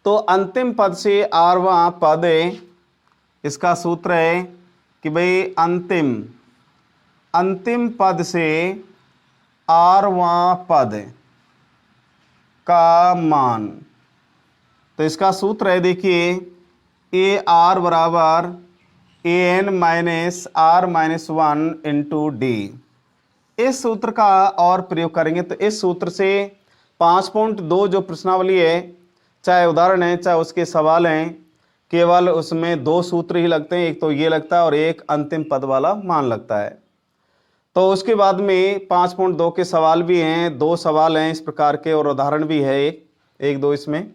तो अंतिम पद से आरवां पद, इसका सूत्र है कि भाई अंतिम पद से आरवां पद का मान। तो इसका सूत्र है देखिए ए आर बराबर A N minus R minus 1 into D. इस सूत्र का और प्रयोग करेंगे तो इस सूत्र से 5.2 जो प्रश्नावली है, चाहे उदाहरण है चाहे उसके सवाल हैं, केवल उसमें 2 सूत्र ही लगते हैं, एक तो ये लगता है और एक अंतिम पद वाला मान लगता है। तो उसके बाद में 5.2 के सवाल भी हैं, 2 सवाल हैं इस प्रकार के और उदाहरण भी है एक दो इसमें।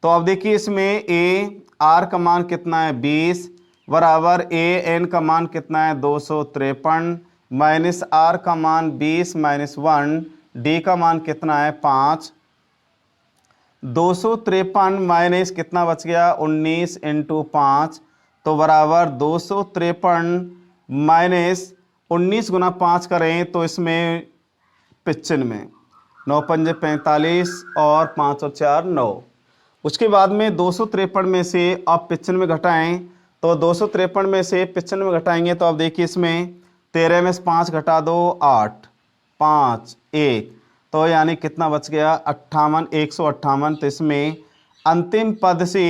तो अब देखिए इसमें ए आर का मान कितना है 20 बराबर ए एन का मान कितना है 253 माइनस आर का मान 20 माइनस 1, डी का मान कितना है 5। 253 माइनस कितना बच गया 19 इंटू 5, तो बराबर 253 माइनस 19 गुना 5 करें तो इसमें 95, 9 पंजे 45 और 5 और 4 9। उसके बाद में 253 में से आप 95 घटाएं तो 253 में से 95 घटाएंगे तो आप देखिए इसमें 13 में से 5 घटा दो 8 5 1, तो यानी कितना बच गया 58 158। तो इसमें अंतिम पद से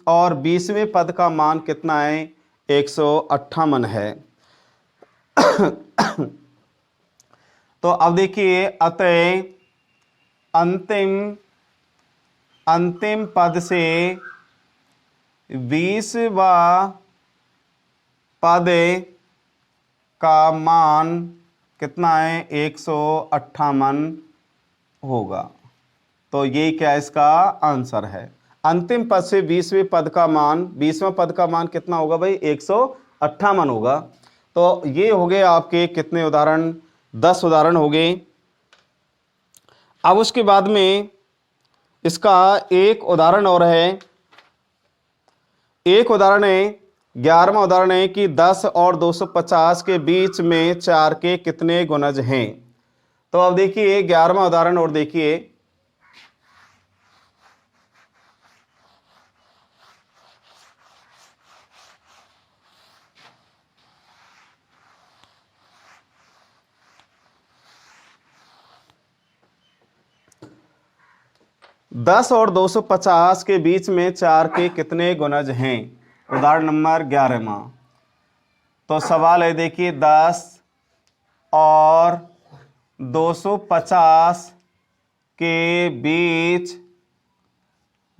और 20वें पद का मान कितना है 158 है। तो अब देखिए अतः अंतिम पद से 20वां पद का मान कितना है 158 होगा। तो ये क्या इसका आंसर है। अंतिम पद से 20वें पद का मान, 20वां पद का मान कितना होगा भाई 158 होगा। तो ये हो गए आपके कितने उदाहरण 10 उदाहरण हो गए। अब उसके बाद में इसका एक उदाहरण और है, एक उदाहरण है 11वां उदाहरण है कि 10 और 250 के बीच में 4 के कितने गुणज हैं। तो अब देखिए 11वां उदाहरण और देखिए, दस और 250 के बीच में 4 के कितने गुणज हैं। उदाहरण नंबर 11वां। तो सवाल है देखिए 10 और 250 के बीच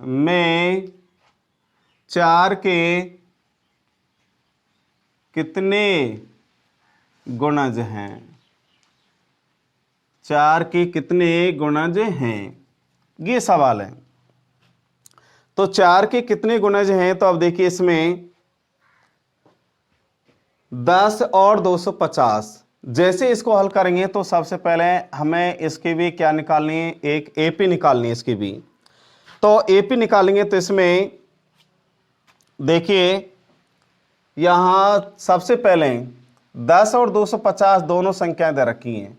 में 4 के कितने गुणज हैं। 4 के कितने गुणज हैं, ये सवाल है। तो 4 के कितने गुणज हैं, तो अब देखिए इसमें 10 और 250, जैसे इसको हल करेंगे तो सबसे पहले हमें इसकी भी क्या निकालनी है, एक एपी निकालनी है इसकी भी। तो एपी निकालेंगे तो इसमें देखिए यहाँ सबसे पहले 10 और 250 दोनों संख्याएं दे रखी हैं,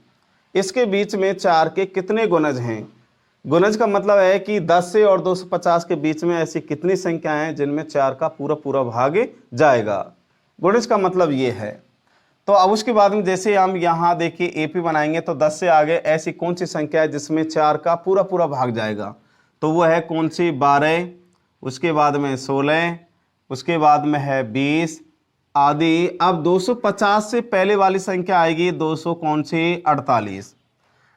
इसके बीच में 4 के कितने गुणज हैं। गुणज का मतलब है कि 10 से और 250 के बीच में ऐसी कितनी संख्याएं हैं जिनमें 4 का पूरा पूरा भाग जाएगा। गुणज का मतलब ये है। तो अब उसके बाद में जैसे हम यहाँ देखिए एपी बनाएंगे तो 10 से आगे ऐसी कौन सी संख्या है जिसमें 4 का पूरा पूरा भाग जाएगा, तो वो है कौन सी, 12, उसके बाद में 16, उसके बाद में है 20 आदि। अब 250 से पहले वाली संख्या आएगी 200 कौन सी, 48,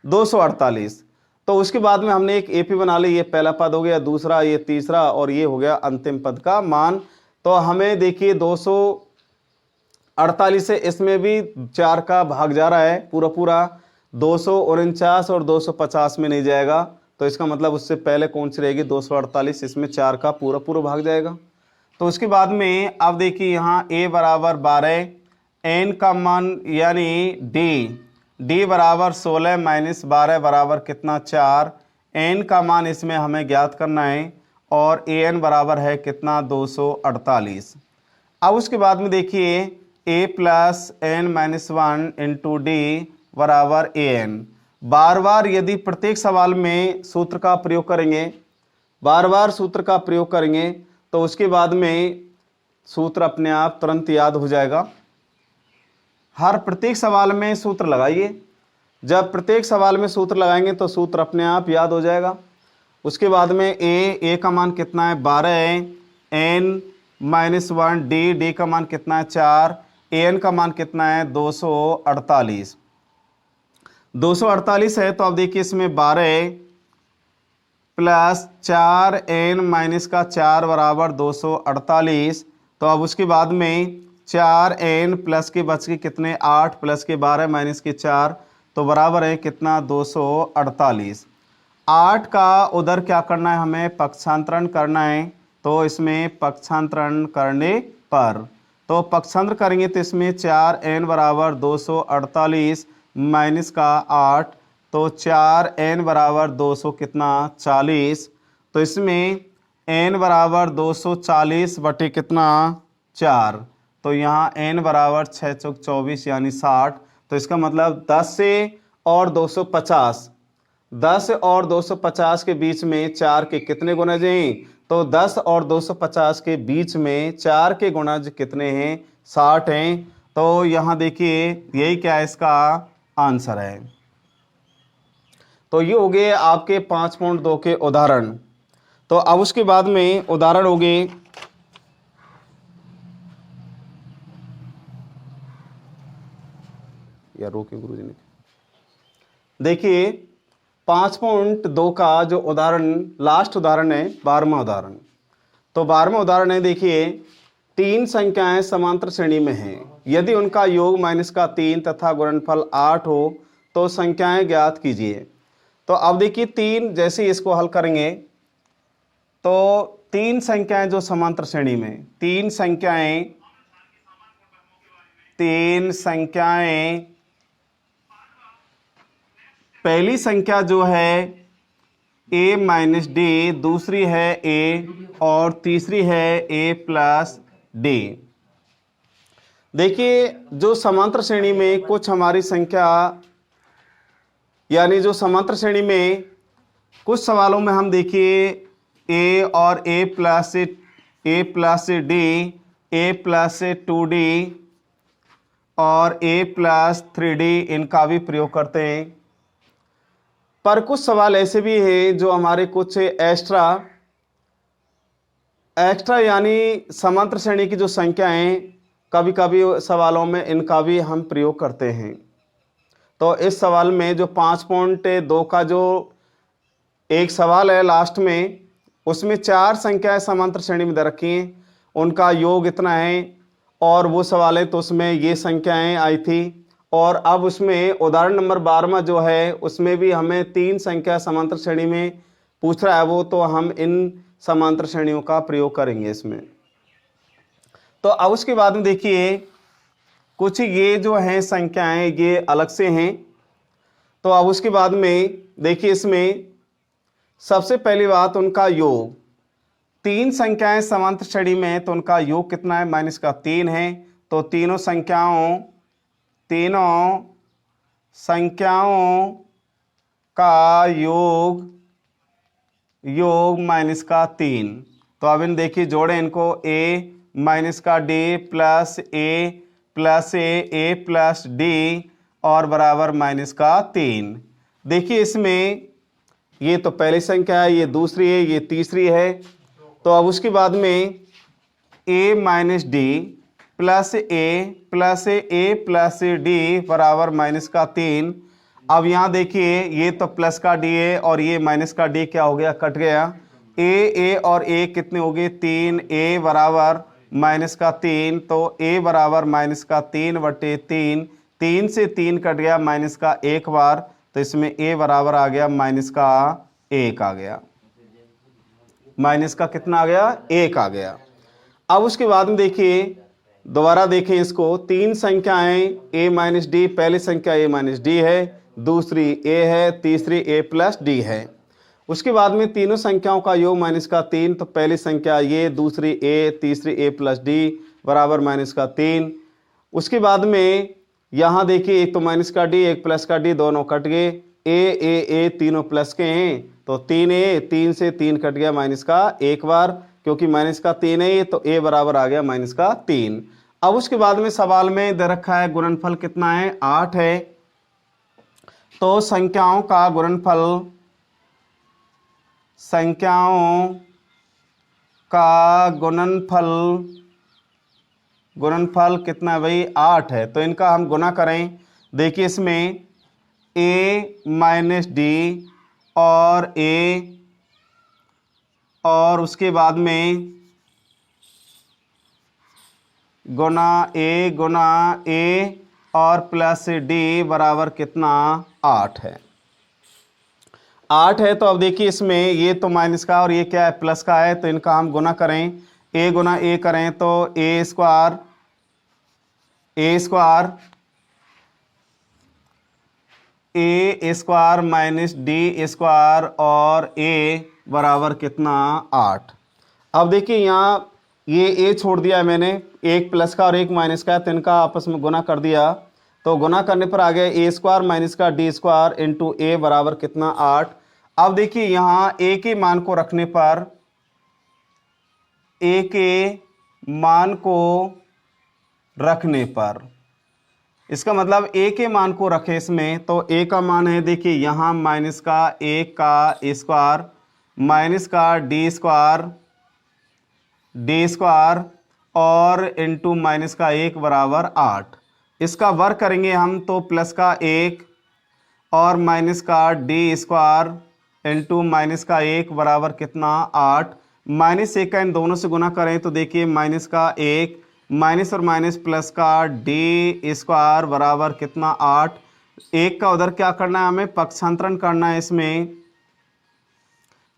248। तो उसके बाद में हमने एक एपी बना ली, ये पहला पद हो गया, दूसरा ये तीसरा, और ये हो गया अंतिम पद का मान। तो हमें देखिए 248 से इसमें भी 4 का भाग जा रहा है पूरा पूरा, 249 और 250 में नहीं जाएगा, तो इसका मतलब उससे पहले कौन सी रहेगी, 248, इसमें 4 का पूरा पूरा भाग जाएगा। तो उसके बाद में अब देखिए यहाँ a बराबर 12, n का मान यानी d बराबर 16 माइनस 12 बराबर कितना, 4, n का मान इसमें हमें ज्ञात करना है, और an बराबर है कितना, 248। अब उसके बाद में देखिए a plus n minus 1 into D बराबर an। बार बार यदि प्रत्येक सवाल में सूत्र का प्रयोग करेंगे, बार बार सूत्र का प्रयोग करेंगे, तो उसके बाद में सूत्र अपने आप तुरंत याद हो जाएगा। हर प्रत्येक सवाल में सूत्र लगाइए, जब प्रत्येक सवाल में सूत्र लगाएंगे तो सूत्र अपने आप याद हो जाएगा। उसके बाद में a का मान कितना है, 12 है, n माइनस 1 d का मान कितना है, 4, an का मान कितना है, 248। 248 है, तो अब देखिए इसमें 12 प्लस 4n माइनस का 4 बराबर 248। तो अब उसके बाद में 4n प्लस के बच के कितने, 8 प्लस के 12 माइनस के 4, तो बराबर है कितना, 248। 8 का उधर क्या करना है, हमें पक्षांतरण करना है, तो इसमें पक्षांतरण करने पर, तो पक्षांतर करेंगे तो इसमें 4n बराबर 248 माइनस का 8, तो 4n बराबर 200 कितना, 40। तो इसमें n बराबर 240 बटे कितना, 4, तो यहाँ n बराबर 6 चौक 24 यानी 60। तो इसका मतलब 10 से और 250, 10 और 250 के बीच में 4 के कितने गुणज हैं, तो 10 और 250 के बीच में 4 के गुणज कितने हैं, 60 हैं। तो यहाँ देखिए यही क्या है, इसका आंसर है। तो ये हो गए आपके 5.2 के उदाहरण। तो अब उसके बाद में उदाहरण हो गए या रोके गुरुजी ने, देखिए 5.2 का जो उदाहरण लास्ट उदाहरण है 12वां उदाहरण। तो 12वां उदाहरण है, देखिए 3 संख्याएं समांतर श्रेणी में हैं, यदि उनका योग माइनस का 3 तथा गुणनफल 8 हो तो संख्याएं ज्ञात कीजिए। तो अब देखिए 3, जैसे इसको हल करेंगे तो 3 संख्याएं जो समांतर श्रेणी में, 3 संख्याएं, पहली संख्या जो है a माइनस डी, दूसरी है a और तीसरी है a प्लस डी। देखिए जो समांतर श्रेणी में कुछ हमारी संख्या, यानी जो समांतर श्रेणी में कुछ सवालों में हम देखिए a और a plus D, a plus 2d और a प्लस 3d इनका भी प्रयोग करते हैं। पर कुछ सवाल ऐसे भी हैं जो हमारे कुछ एक्स्ट्रा यानी समांतर श्रेणी की जो संख्या हैं, कभी कभी सवालों में इनका भी हम प्रयोग करते हैं। तो इस सवाल में जो 5.2 का जो एक सवाल है लास्ट में, उसमें 4 संख्याएं समांतर श्रेणी में दे रखी हैं, उनका योग इतना है, और वो सवाल है तो उसमें ये संख्याएं आई थी। और अब उसमें उदाहरण नंबर 12वां जो है उसमें भी हमें 3 संख्या समांतर श्रेणी में पूछ रहा है वो, तो हम इन समांतर श्रेणियों का प्रयोग करेंगे इसमें। तो अब उसके बाद में देखिए कुछ ये जो हैं संख्याएं ये अलग से हैं। तो अब उसके बाद में देखिए इसमें सबसे पहली बात उनका योग, तीन संख्याएं समांतर श्रेणी में हैं तो उनका योग कितना है, माइनस का 3 है। तो तीनों संख्याओं का योग माइनस का 3। तो अब इन देखिए जोड़े इनको, a माइनस का d प्लस ए प्लस डी और बराबर माइनस का 3। देखिए इसमें ये तो पहली संख्या है, ये दूसरी है, ये तीसरी है। तो अब उसके बाद में a minus D plus A plus D बराबर माइनस का 3। अब यहाँ देखिए ये तो प्लस का डी है और ये माइनस का डी क्या हो गया, कट गया। ए और ए कितने हो गए, 3, a बराबर माइनस का 3। तो a बराबर माइनस का 3/3, 3 से 3 कट गया, माइनस का 1 बार। तो इसमें a बराबर आ गया माइनस का 1 आ गया, माइनस का कितना आ गया, 1 आ गया। अब उसके बाद में देखिए दोबारा देखें इसको, तीन संख्याएं a माइनस डी, पहली संख्या a माइनस डी है, दूसरी a है, तीसरी a प्लस डी है। उसके बाद में तीनों संख्याओं का योग माइनस का 3। तो पहली संख्या ये, दूसरी a, तीसरी a प्लस डी बराबर माइनस का 3। उसके बाद में यहाँ देखिए एक तो माइनस का डी, एक प्लस का डी, दोनों कट गए। ए तीनों प्लस के हैं तो 3a, 3 से 3 कट गया, माइनस का 1 बार, क्योंकि माइनस का 3 है तो a बराबर आ गया माइनस का 3। अब उसके बाद में सवाल में दे रखा है गुणनफल कितना है, 8 है। तो संख्याओं का गुणनफल कितना है भाई, 8 है। तो इनका हम गुना करें। देखिए इसमें a माइनस डी और उसके बाद में गुना a और प्लस d बराबर कितना, 8 है। 8 है। तो अब देखिए इसमें ये तो माइनस का और ये क्या है, प्लस का है। तो इनका हम गुना करें, a गुना a करें तो a square minus D square और a बराबर कितना, 8। अब देखिए यहाँ ये a छोड़ दिया मैंने, एक प्लस का और एक माइनस का है, तो इनका आपस में गुना कर दिया। तो गुना करने पर आ गया a स्क्वायर माइनस का डी स्क्वायर इंटू a बराबर कितना, 8। अब देखिए यहाँ a के मान को रखने पर, इसका मतलब a के मान को रखे इसमें, तो a का मान है देखिए यहाँ माइनस का 1 का स्क्वायर माइनस का डी स्क्वायर और इंटू माइनस का 1 बराबर 8। इसका वर्ग करेंगे हम तो प्लस का 1 और माइनस का डी स्क्वायर इंटू माइनस का 1 बराबर कितना, 8। माइनस 1 का इन दोनों से गुना करें तो देखिए माइनस का 1 माइनस और माइनस प्लस का डी स्क्वायर बराबर कितना, 8। 1 का उधर क्या करना है, हमें पक्षांतरण करना है इसमें।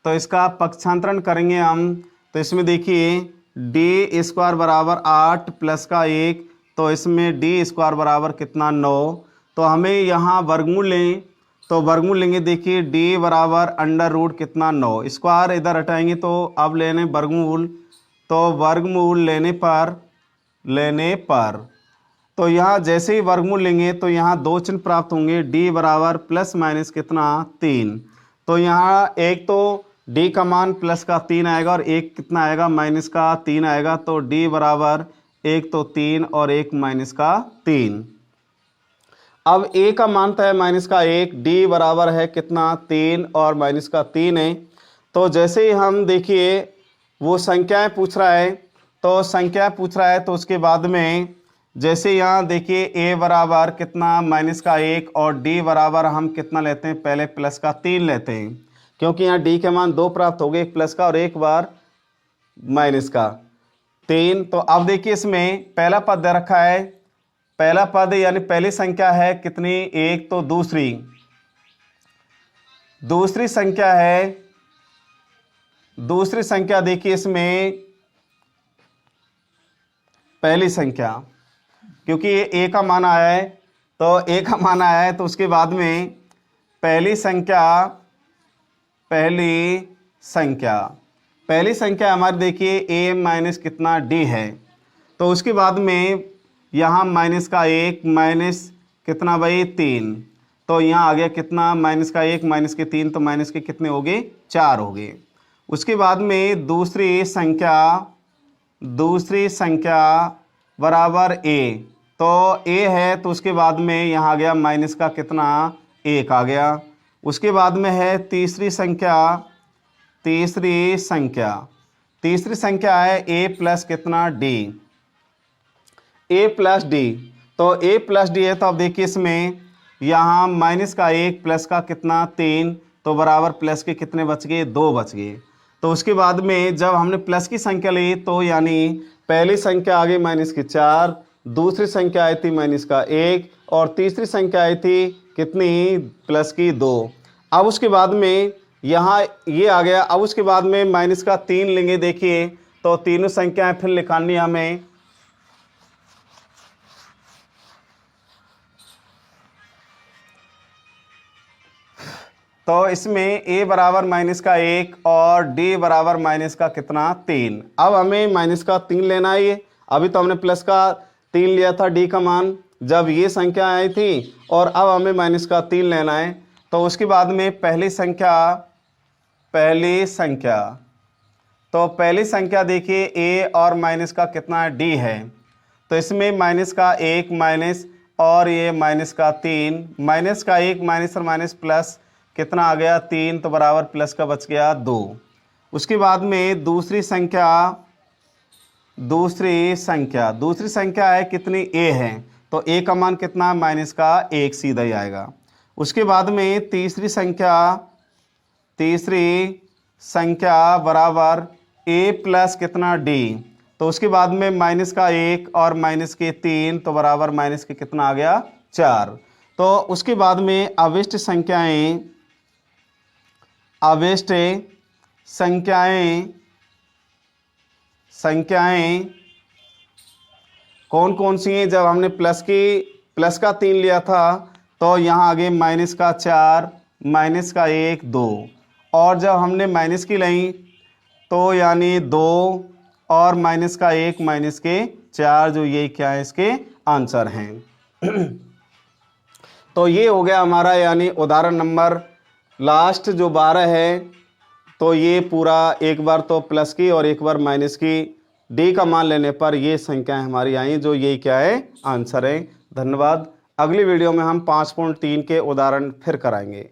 तो इसका पक्षांतरण करेंगे हम, तो इसमें देखिए डी स्क्वायर बराबर 8 प्लस का 1, तो इसमें डी स्क्वायर बराबर कितना, 9। तो हमें यहाँ वर्गमूल लें, तो वर्गमूल लेंगे। देखिए डी बराबर अंडर रूट कितना, 9। स्क्वायर इधर हटाएंगे तो अब लेने वर्गमूल, तो वर्गमूल लेने पर तो यहाँ जैसे ही वर्गमूल लेंगे तो यहाँ दो चिन्ह प्राप्त होंगे, डी बराबर प्लस माइनस कितना, 3। तो यहाँ एक तो डी का मान प्लस का 3 आएगा और एक कितना आएगा, माइनस का 3 आएगा। तो डी बराबर एक तो 3 और एक माइनस का 3। अब a का मान तो है माइनस का 1, d बराबर है कितना, 3 और माइनस का 3 है। तो जैसे ही हम देखिए वो संख्याएं पूछ रहा है, तो उसके बाद में जैसे यहाँ देखिए a बराबर कितना, माइनस का 1 और d बराबर हम कितना लेते हैं, पहले प्लस का 3 लेते हैं, क्योंकि यहाँ d के मान 2 प्राप्त हो गए, एक प्लस का और एक बार माइनस का 3। तो अब देखिए इसमें पहला पद दे रखा है, पहला पद यानी पहली संख्या है कितनी, 1। तो दूसरी संख्या है, दूसरी संख्या देखिए इसमें पहली संख्या क्योंकि ये ए का मान आया है, तो ए का मान आया है, तो उसके बाद में पहली संख्या हमारी देखिए ए माइनस कितना डी है, तो उसके बाद में यहाँ माइनस का 1 माइनस कितना भाई 3, तो यहाँ आ गया कितना माइनस का 1 माइनस के 3, तो माइनस के कितने हो गए 4 हो गए। उसके बाद में दूसरी संख्या बराबर ए, तो ए है तो उसके बाद में यहाँ आ गया माइनस का कितना 1 आ गया। उसके बाद में है तीसरी संख्या है ए प्लस कितना डी, ए प्लस डी, तो ए प्लस डी है, तो अब देखिए इसमें यहाँ माइनस का 1 प्लस का कितना 3, तो बराबर प्लस के कितने बच गए 2 बच गए। तो उसके बाद में जब हमने प्लस की संख्या ली तो यानी पहली संख्या आ गई माइनस की 4, दूसरी संख्या आई थी माइनस का 1 और तीसरी संख्या आई थी कितनी प्लस की 2। अब उसके बाद में यहाँ ये आ गया। अब उसके बाद में माइनस का 3 लेंगे, देखिए तो तीनों संख्याएं फिर निकालनी हमें, तो इसमें a बराबर माइनस का 1 और d बराबर माइनस का कितना 3। अब हमें माइनस का 3 लेना है। ये अभी तो हमने प्लस का 3 लिया था d का मान जब ये संख्या आई थी, और अब हमें माइनस का 3 लेना है। तो उसके बाद में पहली संख्या देखिए a और माइनस का कितना d है, तो इसमें माइनस का 1 माइनस और ये माइनस का 3, माइनस का 1 माइनस और माइनस प्लस कितना आ गया 3, तो बराबर प्लस का बच गया 2। उसके बाद में दूसरी संख्या है कितनी a है, तो a का मान कितना माइनस का 1 सीधा ही आएगा। उसके बाद में तीसरी संख्या बराबर a प्लस कितना d, तो उसके बाद में माइनस का 1 और माइनस के 3, तो बराबर माइनस के कितना आ गया 4। तो उसके बाद में अवशिष्ट संख्याएं कौन कौन सी हैं। जब हमने प्लस का 3 लिया था तो यहाँ आगे माइनस का 4, माइनस का 1 2, और जब हमने माइनस की ली तो यानी 2 और माइनस का 1 माइनस के 4, जो ये क्या है इसके आंसर हैं। तो ये हो गया हमारा यानी उदाहरण नंबर लास्ट जो 12 है, तो ये पूरा एक बार तो प्लस की और एक बार माइनस की डी का मान लेने पर ये संख्याएं हमारी आई, जो ये क्या है आंसर है। धन्यवाद। अगली वीडियो में हम 5.3 के उदाहरण फिर कराएंगे।